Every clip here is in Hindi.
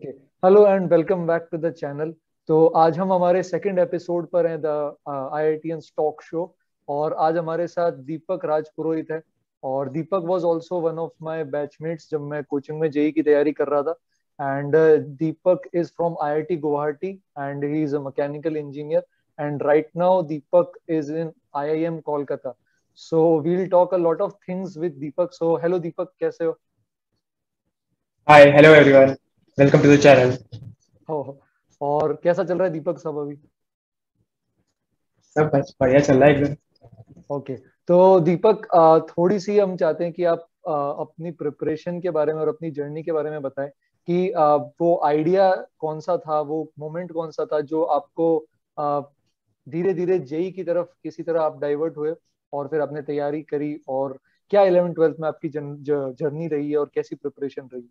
Okay. Hello and welcome back to the channel. तो आज हम हमारे सेकंड एपिसोड पर हैं, द IITians टॉक शो। और आज हमारे साथ दीपक राज पुरोहित है। और Deepak was also one of my batchmates जब मैं कोचिंग में जेई की तैयारी कर रहा था। And Deepak is from IIT Guwahati and he is a mechanical engineer. And right now Deepak is in IIM Kolkata. So we'll talk a lot of things with Deepak. So hello Deepak, कैसे हो? Hi hello everyone. Welcome to the channel. हो। और कैसा चल रहा है दीपक सब अभी? सब बस बढ़िया चल रहा है एकदम। ओके। तो दीपक, थोड़ी सी हम चाहते हैं कि आप अपनी प्रिपरेशन के बारे में और अपनी जर्नी के बारे में बताएं कि वो आइडिया कौन सा था, वो मोमेंट कौन सा था जो आपको धीरे धीरे जेई की तरफ किसी तरह आप डाइवर्ट हुए और फिर आपने तैयारी करी। और क्या 11th 12th में आपकी जर्नी रही है और कैसी प्रिपरेशन रही?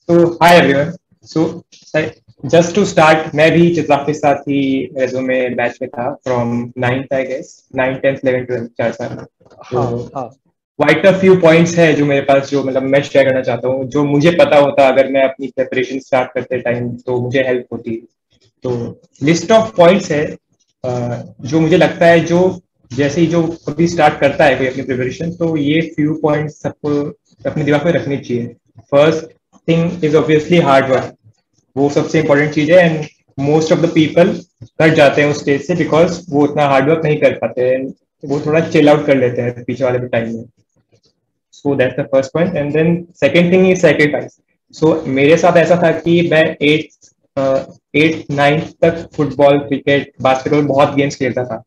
तो hi everyone. So just to start, मैं भी चित्राग के साथ ही रेज्यूमे बैच में था from 9th I guess, 9th 10th 11th 12th 4 साल। तो हाँ हाँ। क्वाइट अ फ्यू पॉइंट्स है जो मेरे पास, जो मतलब मैं शेयर करना चाहता हूँ, जो मुझे पता होता अगर मैं अपनी प्रिपरेशन स्टार्ट करते टाइम तो मुझे हेल्प होती। तो लिस्ट ऑफ पॉइंट्स है जो मुझे लगता है, जो जैसे ही जो कभी स्टार्ट करता है कोई अपनी प्रिपरेशन, तो ये फ्यू पॉइंट्स सबको अपने दिमाग में रखनी चाहिए। First thing is obviously hard work. वो सबसे इंपॉर्टेंट चीज है, and most of the people cut जाते हैं उस स्टेज से बिकॉज वो उतना हार्ड वर्क नहीं कर पाते हैं। वो थोड़ा एग्जैक्टली। चिल आउट कर लेते हैं पीछे वाले टाइम में। So that's the first point, and then second thing is sacrifice. So मेरे साथ ऐसा था कि मैं एट नाइन्थ तक फुटबॉल, क्रिकेट, बास्केटबॉल बहुत गेम्स खेलता था।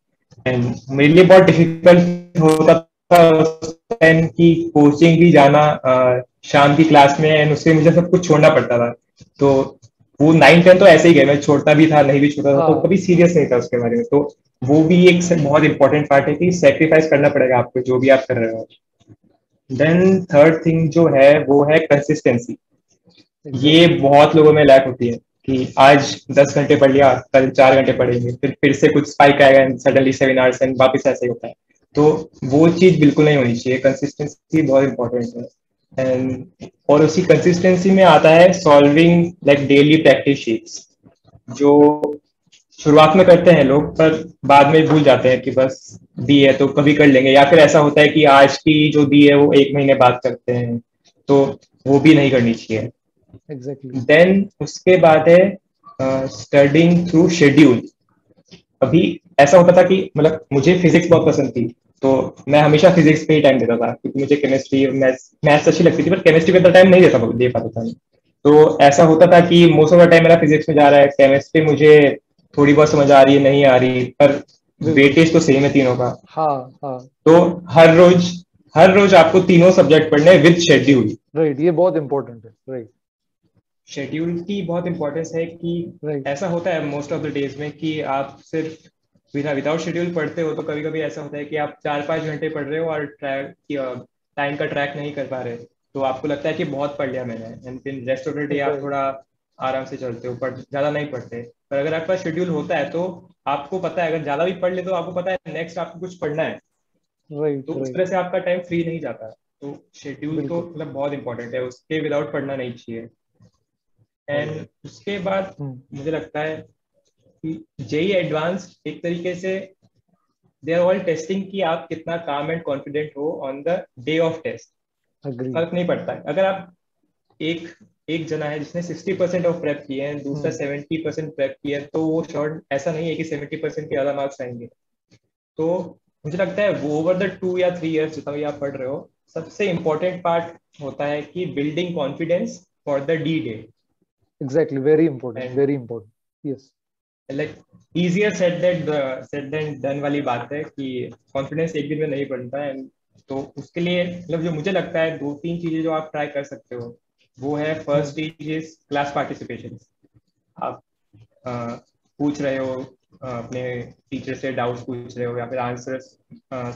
एंड मेरे लिए बहुत डिफिकल्ट होता था उस टाइम की कोचिंग भी जाना, शाम की क्लास में, एंड उससे मुझे सब कुछ छोड़ना पड़ता था। तो वो 9 10 तो ऐसे ही गए, मैं छोड़ता भी था नहीं भी छोड़ता था, तो हाँ। कभी सीरियस नहीं था उसके बारे में। तो वो भी एक बहुत इंपॉर्टेंट पार्ट है कि सेक्रीफाइस करना पड़ेगा आपको जो भी आप कर रहे हो। देन थर्ड थिंग जो है वो है कंसिस्टेंसी। ये एग्जैक्टली। बहुत लोगों में लैक होती है कि आज 10 घंटे पढ़ लिया, कल 4 घंटे पढ़ेंगे, फिर से कुछ स्पाइक आएगा एंड सडनली 7 आवर्स, एंड वापस ऐसे ही होता है। तो वो चीज बिल्कुल नहीं होनी चाहिए। कंसिस्टेंसी बहुत इंपॉर्टेंट है। एंड और उसी कंसिस्टेंसी में आता है solving like daily practice sheets, जो शुरुआत में करते हैं लोग पर बाद में भूल जाते हैं कि बस दी है तो कभी कर लेंगे, या फिर ऐसा होता है कि आज की जो दी है वो 1 महीने बाद करते हैं। तो वो भी नहीं करनी चाहिए। एग्जैक्टली। देन उसके बाद है स्टडिंग थ्रू शेड्यूल। अभी ऐसा होता था कि मतलब मुझे फिजिक्स बहुत पसंद थी, तो मैं हमेशा फिजिक्स पे ही टाइम देता था क्योंकि मुझे केमिस्ट्री मैथ्स अच्छी लगती थी, पर केमिस्ट्री पे इतना टाइम नहीं दे पाता था मैं। तो ऐसा होता था कि मोस्ट ऑफ द टाइम मेरा फिजिक्स में जा रहा है, केमिस्ट्री मुझे थोड़ी बहुत समझ आ रही है, नहीं आ रही, पर बिल्कुल। वेटेज तो सेम है तीनों का। हाँ हाँ। तो हर रोज हर रोज आपको तीनों सब्जेक्ट पढ़ने विद शेड्यूल। राइट, ये बहुत इंपॉर्टेंट है। राइट। शेड्यूल की बहुत इंपॉर्टेंस है कि राइट। ऐसा होता है मोस्ट ऑफ द डेज में कि आप सिर्फ बिना विदाउट शेड्यूल पढ़ते हो, तो कभी कभी ऐसा होता है कि आप 4 5 घंटे पढ़ रहे हो और ट्रैक टाइम का ट्रैक नहीं कर पा रहे। तो आपको लगता है कि बहुत पढ़ लिया मैंने, एंड फिर रेस्ट ऑफ द डे आप राइट। थोड़ा आराम से चलते हो, पर ज्यादा नहीं पढ़ते। पर अगर आपका शेड्यूल होता है तो आपको पता है, अगर ज्यादा भी पढ़ ले तो आपको पता है नेक्स्ट आपको कुछ पढ़ना है। तो राइट। उस राइट। तरह से आपका टाइम फ्री नहीं जाता। तो शेड्यूल तो बिल्कुल। मतलब बहुत इंपॉर्टेंट है, उसके विदाउट पढ़ना नहीं चाहिए। ऑलराइट। एंड उसके बाद हम्म। मुझे लगता है कि जेई एडवांस एक तरीके से दे आर ऑल टेस्टिंग कि आप कितना काम एंड कॉन्फिडेंट हो on the day of test. Agree. फर्क नहीं पड़ता है अगर आप एक एक जना है जिसने 60% ऑफ प्रेप किए हैं, दूसरा हम्म। 70% प्रेप किया है, तो वो शॉर्ट ऐसा नहीं है कि 70% के ज्यादा मार्क्स आएंगे। तो मुझे लगता है वो ओवर द 2 या 3 ईयर्स जितना भी आप पढ़ रहे हो, सबसे इंपॉर्टेंट पार्ट होता है कि building confidence for the D day. Exactly, very important, and very important. Yes. Like easier said than done वाली बात है कि कॉन्फिडेंस एक दिन में नहीं बनता है। तो उसके लिए मतलब जो मुझे लगता है 2 3 चीजें जो आप ट्राई कर सकते हो, वो है फर्स्ट हम्म। चीज इज क्लास पार्टिसिपेशन। आप पूछ रहे हो, अपने टीचर से डाउट्स पूछ रहे हो या फिर आंसर्स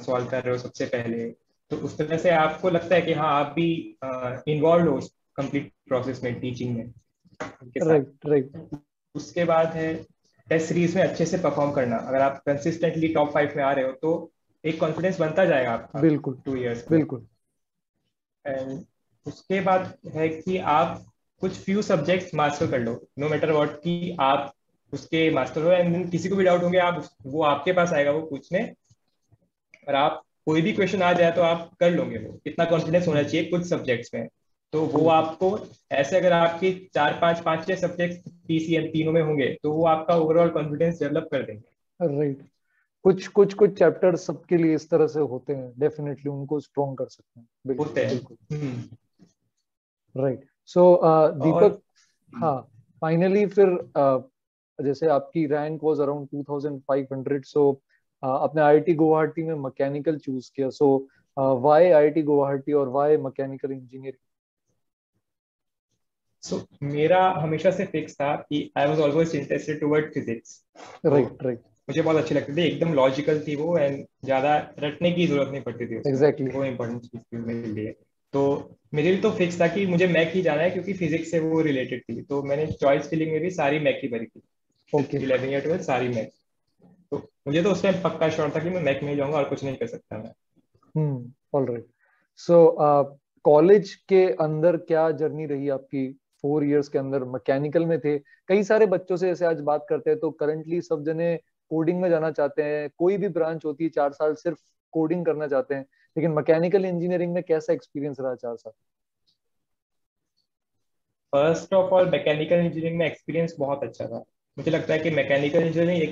सॉल्व कर रहे हो सबसे पहले। तो उस तरह से आपको लगता है कि हाँ आप भी इन्वॉल्व हो कंप्लीट प्रोसेस में, टीचिंग में उनके साथ। राइट। राइट। उसके बाद है टेस्ट सीरीज में अच्छे से परफॉर्म करना। अगर आप कंसिस्टेंटली टॉप 5 में आ रहे हो तो एक कॉन्फिडेंस बनता जाएगा आपका बिल्कुल। 2 ईयर्स में। बिल्कुल। एंड उसके बाद है कि आप कुछ फ्यू सब्जेक्ट्स मास्टर कर लो, नो मैटर व्हाट, कि आप उसके मास्टर हो, एंड देन किसी को भी डाउट होंगे आप वो आपके पास आएगा वो पूछने, और आप कोई भी क्वेश्चन आ जाए तो आप कर लोगे, वो इतना कॉन्फिडेंस होना चाहिए कुछ सब्जेक्ट्स में। तो वो बिल्कुल। आपको ऐसे, अगर आपके चार पांच पांच छह सब्जेक्ट पीसीएम तीनों में होंगे तो वो आपका ओवरऑल कॉन्फिडेंस डेवलप कर देंगे। राइट। कुछ चैप्टर सबके लिए इस तरह से होते हैं, डेफिनेटली उनको स्ट्रॉन्ग कर सकते हैं। बिल्कुल होते हैं। बिल्कुल। राइट। सो और दीपक, हाँ, फाइनली फिर जैसे आपकी रैंक वाज अराउंड 2500, सो आपने आईआईटी गुवाहाटी में मैकेनिकल चूज किया, सो व्हाई आईआईटी गुवाहाटी और व्हाई मैकेनिकल इंजीनियरिंग? सो मेरा हमेशा से फिक्स था कि I was always interested toward physics. तो राइट राइट। मुझे बहुत अच्छी लगती थी, एकदम लॉजिकल थी वो, एंड ज्यादा रटने की जरूरत नहीं पड़ती थी उसमें, एग्जैक्टली। वो इम्पोर्टेंट चीज थी मेरे लिए। तो मेरे लिए तो फिक्स था कि मुझे मैक ही जाना है, क्योंकि फिजिक्स से वो रिलेटेड थी। तो मैंने चॉइस फिलिंग में भी सारी मैक ही भरी ओके। थी, 11 या 12 सारी मैक। तो मुझे तो उस टाइम पक्का श्योर था कि मैं मैक में ही जाऊंगा और कुछ नहीं कर सकता मैं। ऑलराइट। सो कॉलेज के अंदर क्या जर्नी रही आपकी? 4 इयर्स के अंदर मैकेनिकल में थे, कई सारे बच्चों से जैसे आज बात करते हैं तो करंटली सब जने कोडिंग में जाना चाहते हैं, कोई भी ब्रांच होती है 4 साल सिर्फ कोडिंग करना चाहते हैं, लेकिन मैकेनिकल इंजीनियरिंग में कैसा एक्सपीरियंस रहा 4 साल? First of all mechanical engineering में एक्सपीरियंस बहुत अच्छा था। मुझे लगता है कि मैकेनिकल इंजीनियरिंग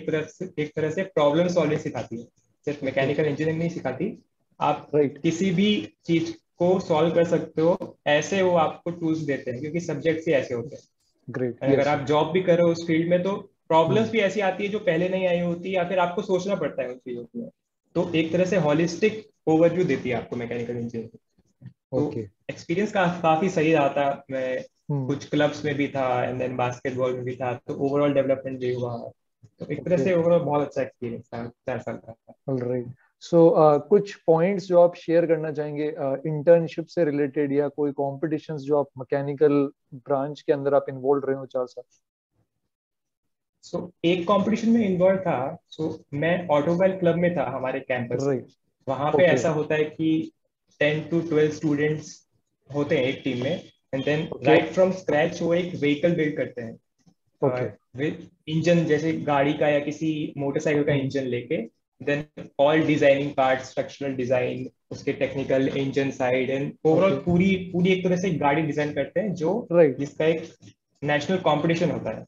एक तरह से प्रॉब्लम सॉल्विंग सिखाती है, सिर्फ ओके। मैकेनिकल इंजीनियरिंग नहीं सिखाती। आप राइट। किसी भी चीज को सॉल्व कर सकते हो, ऐसे वो आपको टूल्स देते हैं, क्योंकि सब्जेक्ट्स ही ऐसे होते हैं। ग्रेट। And अगर यस। आप जॉब भी कर रहे हो उस फील्ड में तो प्रॉब्लम्स हम्म। भी ऐसी आती है जो पहले नहीं आई होती, या फिर आपको सोचना पड़ता है उन चीजों में। तो एक तरह से हॉलिस्टिक ओवरव्यू देती है आपको मैकेनिकल इंजीनियरिंग। तो ओके। एक्सपीरियंस काफी सही रहा था। मैं हम्म। कुछ क्लब्स में भी था, एंड देन बास्केटबॉल में भी था, तो ओवरऑल डेवलपमेंट भी हुआ। तो एक तरह ओके। से ओवरऑल बहुत अच्छा एक्सपीरियंस था 4 साल का। ऑलराइट। सो कुछ पॉइंट्स जो आप शेयर करना चाहेंगे इंटर्नशिप से रिलेटेड, या कोई कॉम्पिटिशन्स जो आप मैकेनिकल ब्रांच के अंदर आप इन्वॉल्व रहे हो 4 साल? सो एक कंपटीशन में इन्वॉल्व था। सो मैं ऑटोमोबाइल क्लब में था हमारे कैंपस में। राइट। वहां पे ओके। ऐसा होता है कि 10 to 12 स्टूडेंट्स होते हैं एक टीम में, and then okay. Right from scratch वो एक व्हीकल बिल्ड करते ओके। हैं, विद इंजन, जैसे गाड़ी का या किसी मोटरसाइकिल का हम्म। इंजन लेके। Then all designing part, structural design, उसके technical engine side, and overall okay. पूरी पूरी एक तरह से गाड़ी डिजाइन करते हैं, जो राइट। जिसका एक नेशनल कंपटीशन होता है।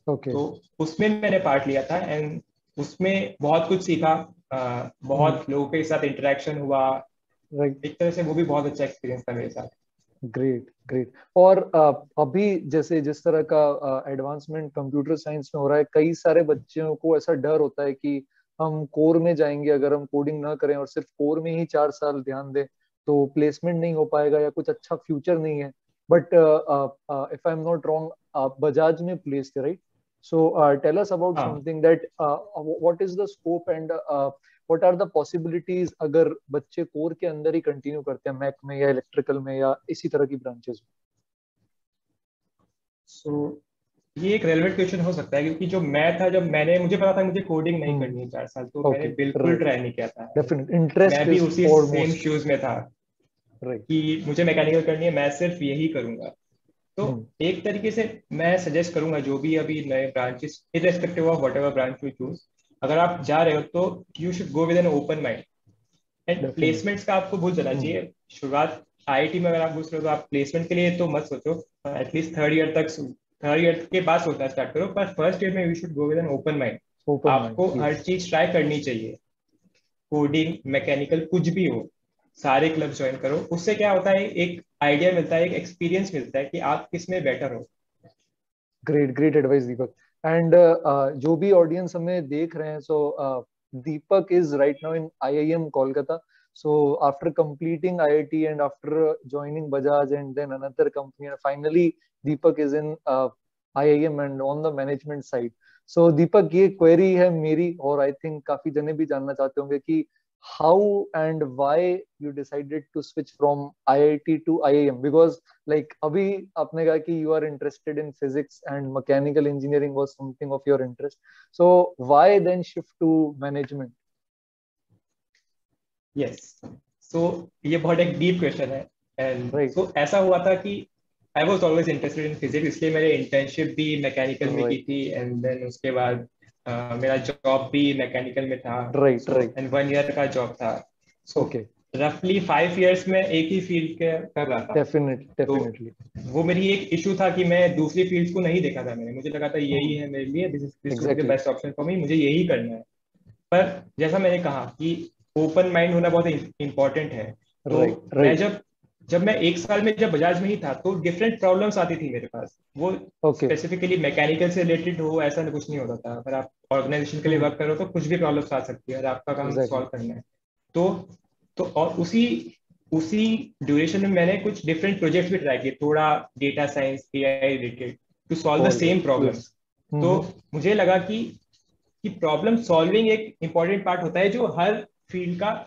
ओके। तो उसमें मैंने पार्ट लिया था, एंड उसमें बहुत कुछ सीखा। हम्म। बहुत लोगों के साथ इंटरेक्शन हुआ। राइट। एक तरह से वो भी बहुत अच्छा एक्सपीरियंस था मेरे साथ। Great great. और अभी जैसे जिस तरह का एडवांसमेंट कंप्यूटर साइंस में हो रहा है, कई सारे बच्चों को ऐसा डर होता है कि हम कोर में जाएंगे, अगर हम कोडिंग ना करें और सिर्फ कोर में ही 4 साल ध्यान दें तो प्लेसमेंट नहीं हो पाएगा या कुछ अच्छा फ्यूचर नहीं है। But if I am not wrong, आप बजाज में प्लेस थे, right? So tell us about हाँ। Something that what is the scope and what are the possibilities अगर बच्चे कोर के अंदर ही कंटिन्यू करते हैं, मैक में या इलेक्ट्रिकल में या इसी तरह की ब्रांचेस सो ये एक रेलेवेंट क्वेश्चन हो सकता है, क्योंकि जो मैं था, जब मैंने मुझे पता था मुझे कोडिंग में? नहीं करनी है 4 साल, तो मैंने ओके। बिल्कुल राइट। ट्राई नहीं किया था। डेफिनेट मैं इंटरेस्ट भी इज उसी सेम फॉरमोस्ट। शूज में था राइट। कि मुझे मैकेनिकल करनी है, मैं सिर्फ यही करूंगा। तो हम्म। एक तरीके से मैं सजेस्ट करूंगा जो भी अभी नए branches, irrespective of what ever branch you choose, अगर आप जा रहे हो तो you should go with an open mind. And definite. Placements का आपको भूल जाना हम्म। चाहिए। शुरुआत आईआईटी में अगर आप घुस रहे हो तो आप प्लेसमेंट के लिए तो मत सोचो, एटलीस्ट थर्ड ईयर तक, थर्ड ईयर के बाद सोचना स्टार्ट करो, पर फर्स्ट ईयर में you should go with an open mind. Open mind, आपको हर यस। चीज ट्राई करनी चाहिए, कोडिंग मैकेनिकल कुछ भी हो, सारे क्लब ज्वाइन करो। उससे क्या होता है, एक आइडिया मिलता है, एक एक्सपीरियंस मिलता है कि आप किस में बेटर हो। Great great advice Deepak. And जो भी ऑडियंस हमें देख रहे हैं, so Deepak is right now in IIM Kolkata. So after completing IIT and after joining Bajaj and then another company, and finally Deepak is in IIM and on the management side. So Deepak, ये query है मेरी और I think काफी जने भी जानना चाहते होंगे कि how and why you decided to switch from IIT to IIM, because like अभी आपने कहा कि you are interested in physics and mechanical engineering was something of your interest, so why then shift to management? Yes. So ये बहुत एक डीप क्वेश्चन है। And Right. सो ऐसा हुआ था कि I was always interested in physics, इसलिए मैंने इंटर्नशिप भी मैकेनिकल में की राइट थी, एंड देन उसके बाद मेरा जॉब भी मैकेनिकल में था। Right so right. And 1 year का जॉब था। So okay. रफली 5 इयर्स में एक ही फील्ड के कर रहा था। तो डेफिनेटली। वो मेरी एक इशू था कि मैं दूसरी फील्ड्स को नहीं देखा था, मैंने मुझे लगा था यही है मेरे लिए, this would be the exactly. Best option for me, मुझे यही करना है। पर जैसा मैंने कहा कि ओपन माइंड होना बहुत इंपॉर्टेंट है। तो राइट मैं राइट। जब जब मैं 1 साल में जब बजाज में ही था, तो डिफरेंट प्रॉब्लम्स आती थी मेरे पास। वो ओके। स्पेसिफिकली मैकेनिकल से रिलेटेड हो ऐसा कुछ नहीं होता था। अगर आप ऑर्गेनाइजेशन के लिए वर्क करो तो कुछ भी प्रॉब्लम्स आ सकती है और आपका काम एग्जैक्टली। सॉल्व करना है। तो और उसी उसी ड्यूरेशन में मैंने कुछ डिफरेंट प्रोजेक्ट्स भी ट्राई किए, थोड़ा data science AI related, to solve the all same right. Yes. Problems. तो मुझे लगा कि प्रॉब्लम सॉल्विंग एक इंपॉर्टेंट पार्ट होता है, जो हर फील्ड का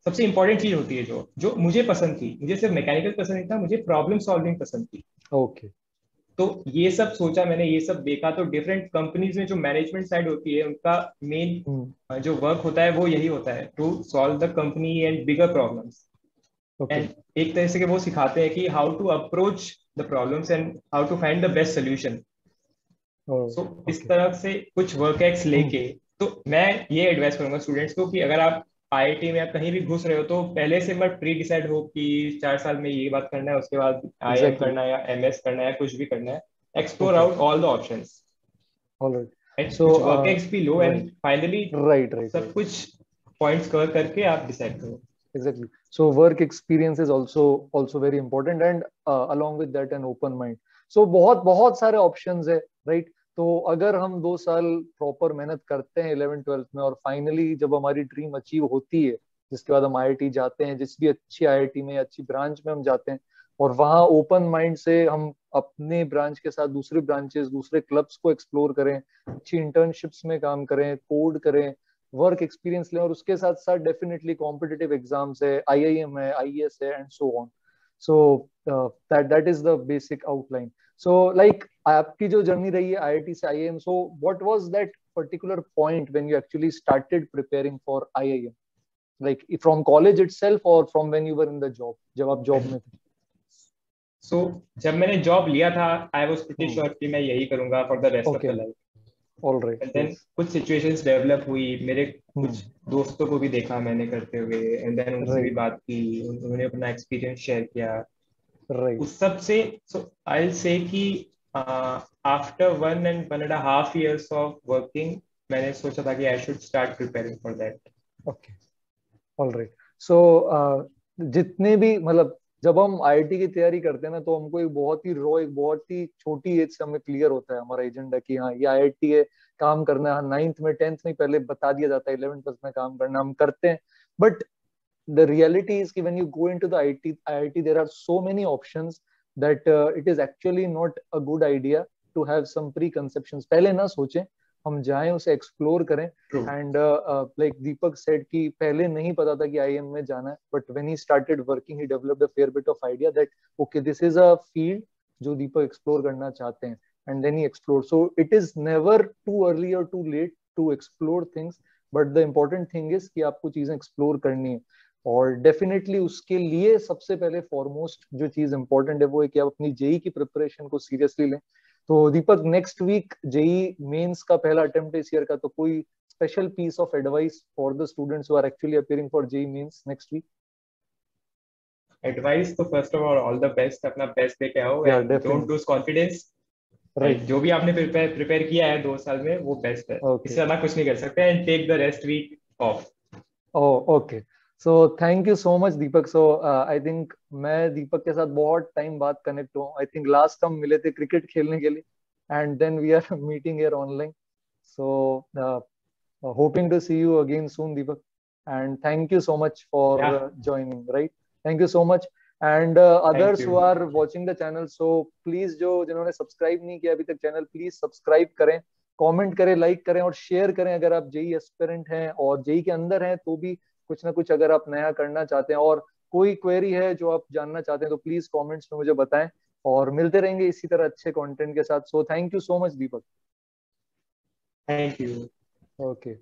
सबसे इंपॉर्टेंट चीज होती है, जो जो मुझे पसंद थी। मुझे सिर्फ मैकेनिकल पसंद नहीं था, मुझे प्रॉब्लम सॉल्विंग पसंद थी। ओके। तो ये सब सोचा मैंने, ये सब देखा, तो डिफरेंट कंपनीज में जो मैनेजमेंट साइड होती है उनका मेन जो वर्क होता है वो यही होता है, to solve the company and bigger problems. Okay. And एक तरह से कि वो सिखाते हैं कि how to approach the problems and how to find the best solution. So इस ओके। तरह से कुछ वर्क एक्स लेके, तो मैं ये एडवाइस करूंगा स्टूडेंट्स को कि अगर आप आईआईटी में या कहीं भी घुस रहे हो, तो पहले से मत प्री डिसाइड हो कि 4 साल में ये बात करना है, उसके बाद आईएम एग्जैक्टली। करना है या एमएस करना है, कुछ भी करना है। Explore okay. Out all the options all right. And so कुछ वर्क एक्स भी लो, and right finally right right सब राइट। कुछ पॉइंट्स कवर करके आप डिसाइड करो। Exactly. So work experience is also very important, and along with that an open mind. So बहुत बहुत सारे options है, right? तो अगर हम 2 साल प्रॉपर मेहनत करते हैं 11th 12th में, और फाइनली जब हमारी ड्रीम अचीव होती है, जिसके बाद हम आईआईटी जाते हैं, जिस भी अच्छी आईआईटी में अच्छी ब्रांच में हम जाते हैं, और वहाँ ओपन माइंड से हम अपने ब्रांच के साथ दूसरे ब्रांचेस दूसरे क्लब्स को एक्सप्लोर करें, अच्छी इंटर्नशिप्स में काम करें, कोड करें, वर्क एक्सपीरियंस लें, और उसके साथ साथ डेफिनेटली कॉम्पिटिटिव एग्जाम्स है, आईआईएम है, आईएएस है, and so on. So that is the basic outline. So like आपकी जो जर्नी रही है आईआईटी से IIM, so what was that particular point when you actually started preparing for IIM, like from college itself और from when you were in the job, जब आप जॉब में थे? सो जब मैंने जॉब लिया था, I was pretty hmm. Sure कि मैं यही करूंगा for the rest of the okay. Life. All right. And then yes. कुछ सिचुएशंस डेवलप हुई, मेरे हम्म। कुछ दोस्तों को भी देखा मैंने करते हुए, एंड देन उनसे भी राइट बात की, उन्होंने अपना एक्सपीरियंस शेयर किया राइट। उस सब से। सो आई विल से कि after 1 and 1.5 years of working, मैंने सोचा था कि I should start preparing for that. Okay. All right. So जितने भी मतलब जब हम आईआईटी की तैयारी करते हैं ना, तो हमको एक बहुत ही छोटी एज से हमें क्लियर होता है हमारा एजेंडा कि हाँ ये आईआईटी है, काम करना है। 9th में 10th में पहले बता दिया जाता है 11th में काम करना, हम करते हैं। बट the reality is कि when you go into the IIT there are so many options that it is actually not a good idea to have some preconceptions। पहले ना सोचें, हम जाएं, उसे एक्सप्लोर करें। True. And like Deepak said कि पहले नहीं पता था कि आईएम में जाना है, but when he started working he developed a fair bit of idea that okay this is a field जो दीपक एक्सप्लोर करना चाहते हैं। And then he explore. So it is never too early और too late to explore things, but the important thing is कि आपको चीजें एक्सप्लोर करनी है। और डेफिनेटली उसके लिए सबसे पहले फॉरमोस्ट जो चीज इंपॉर्टेंट है वो है कि आप अपनी जेई की प्रिपरेशन को सीरियसली लें। तो Deepak, next week JEE Mains का पहला अटेम्प्ट इस ईयर का, तो कोई special piece of advice for the students who are actually appearing for JEE Mains next week? Advice तो first of all the best, अपना बेस्ट देके आओ या and don't definitely. Lose confidence. And right. जो भी आपने प्रिपेयर प्रिपेयर किया है 2 साल में, वो बेस्ट है, इससे ओके। ज्यादा कुछ नहीं कर सकते। And take the rest week off. Oh okay. So thank you so much Deepak. So I think मैं दीपक के साथ बहुत टाइम बाद कनेक्ट हुआ। आई थिंक लास्ट हम मिले थे क्रिकेट खेलने के लिए, and then we are meeting here online. So hoping to see you again soon, Deepak. And thank you so much या, for joining, right? Thank you so much. And thank others you. who are watching the channel, so please जो जिन्होंने सब्सक्राइब नहीं किया अभी तक चैनल, प्लीज सब्सक्राइब करें, कमेंट करें, लाइक करें और शेयर करें। अगर आप जेई एस्पिरेंट हैं और जेई के अंदर हैं तो भी कुछ ना कुछ अगर आप नया करना चाहते हैं, और कोई क्वेरी है जो आप जानना चाहते हैं, तो प्लीज कमेंट्स में मुझे बताएं। और मिलते रहेंगे इसी तरह अच्छे कंटेंट के साथ। सो thank you so much Deepak. Thank you. Okay.